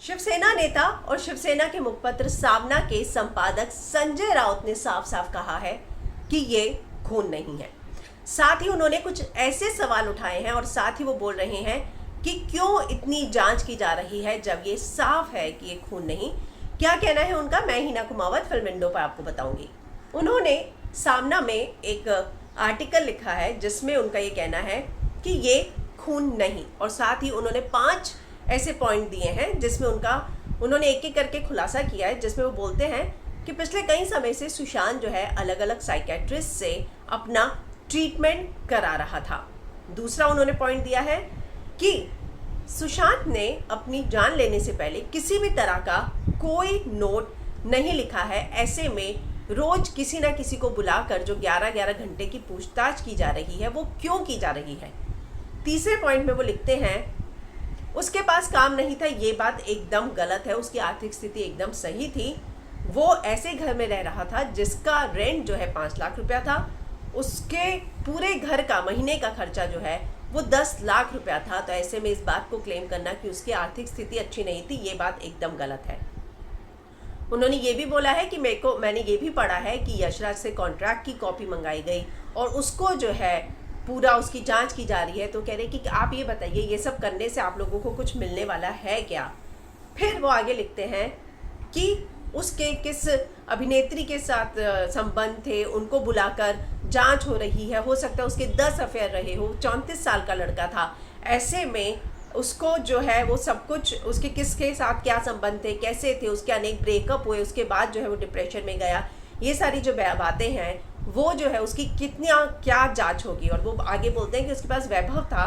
शिवसेना नेता और शिवसेना के मुखपत्र सामना के संपादक संजय राउत ने साफ साफ कहा है कि ये खून नहीं है। साथ ही उन्होंने कुछ ऐसे सवाल उठाए हैं और साथ ही वो बोल रहे हैं कि क्यों इतनी जांच की जा रही है जब ये साफ है कि ये खून नहीं। क्या कहना है उनका, मैं हिना कुमावत फिल्म विंडो पर आपको बताऊंगी। उन्होंने सामना में एक आर्टिकल लिखा है जिसमें उनका ये कहना है कि ये खून नहीं, और साथ ही उन्होंने 5 ऐसे पॉइंट दिए हैं जिसमें उन्होंने एक एक करके खुलासा किया है, जिसमें वो बोलते हैं कि पिछले कई समय से सुशांत जो है अलग अलग साइकेट्रिस्ट से अपना ट्रीटमेंट करा रहा था। दूसरा उन्होंने पॉइंट दिया है कि सुशांत ने अपनी जान लेने से पहले किसी भी तरह का कोई नोट नहीं लिखा है। ऐसे में रोज किसी ना किसी को बुलाकर जो 11-11 घंटे की पूछताछ की जा रही है वो क्यों की जा रही है। तीसरे पॉइंट में वो लिखते हैं उसके पास काम नहीं था, ये बात एकदम गलत है। उसकी आर्थिक स्थिति एकदम सही थी। वो ऐसे घर में रह रहा था जिसका रेंट जो है 5 लाख रुपया था। उसके पूरे घर का महीने का खर्चा जो है वो 10 लाख रुपया था। तो ऐसे में इस बात को क्लेम करना कि उसकी आर्थिक स्थिति अच्छी नहीं थी, ये बात एकदम गलत है। उन्होंने ये भी बोला है कि मैंने ये भी पढ़ा है कि यशराज से कॉन्ट्रैक्ट की कॉपी मंगाई गई और उसको जो है पूरा उसकी जांच की जा रही है। तो कह रहे कि आप ये बताइए ये सब करने से आप लोगों को कुछ मिलने वाला है क्या। फिर वो आगे लिखते हैं कि उसके किस अभिनेत्री के साथ संबंध थे, उनको बुलाकर जांच हो रही है। हो सकता है उसके 10 अफेयर रहे हो, 34 साल का लड़का था। ऐसे में उसको जो है वो सब कुछ, उसके किसके साथ क्या संबंध थे, कैसे थे, उसके अनेक ब्रेकअप हुए, उसके बाद जो है वो डिप्रेशन में गया। ये सारी जो बातें हैं वो जो है उसकी क्या जांच होगी। और वो आगे बोलते हैं कि उसके पास वैभव था,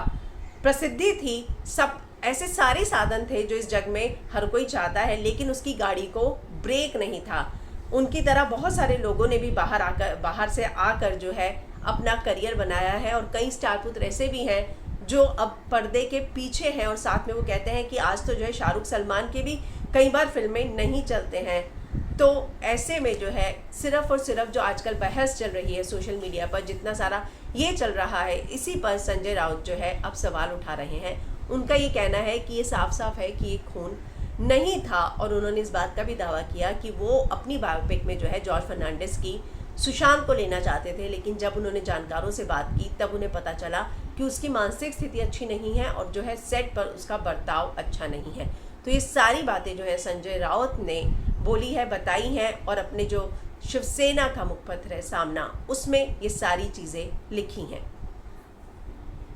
प्रसिद्धि थी, सब ऐसे सारे साधन थे जो इस जग में हर कोई चाहता है, लेकिन उसकी गाड़ी को ब्रेक नहीं था। उनकी तरह बहुत सारे लोगों ने भी बाहर से आकर जो है अपना करियर बनाया है, और कई स्टार पुत्र ऐसे भी हैं जो अब पर्दे के पीछे हैं। और साथ में वो कहते हैं कि आज तो जो है शाहरुख सलमान के भी कई बार फिल्में नहीं चलते हैं। तो ऐसे में जो है सिर्फ और सिर्फ जो आजकल बहस चल रही है सोशल मीडिया पर, जितना सारा ये चल रहा है, इसी पर संजय राउत जो है अब सवाल उठा रहे हैं। उनका ये कहना है कि ये साफ साफ है कि ये खून नहीं था। और उन्होंने इस बात का भी दावा किया कि वो अपनी बायोपिक में जो है जॉर्ज फर्नांडिस की सुशांत को लेना चाहते थे, लेकिन जब उन्होंने जानकारों से बात की तब उन्हें पता चला कि उसकी मानसिक स्थिति अच्छी नहीं है और जो है सेट पर उसका बर्ताव अच्छा नहीं है। तो ये सारी बातें जो है संजय राउत ने बोली है, बताई हैं, और अपने जो शिवसेना का मुखपत्र है सामना, उसमें ये सारी चीज़ें लिखी हैं।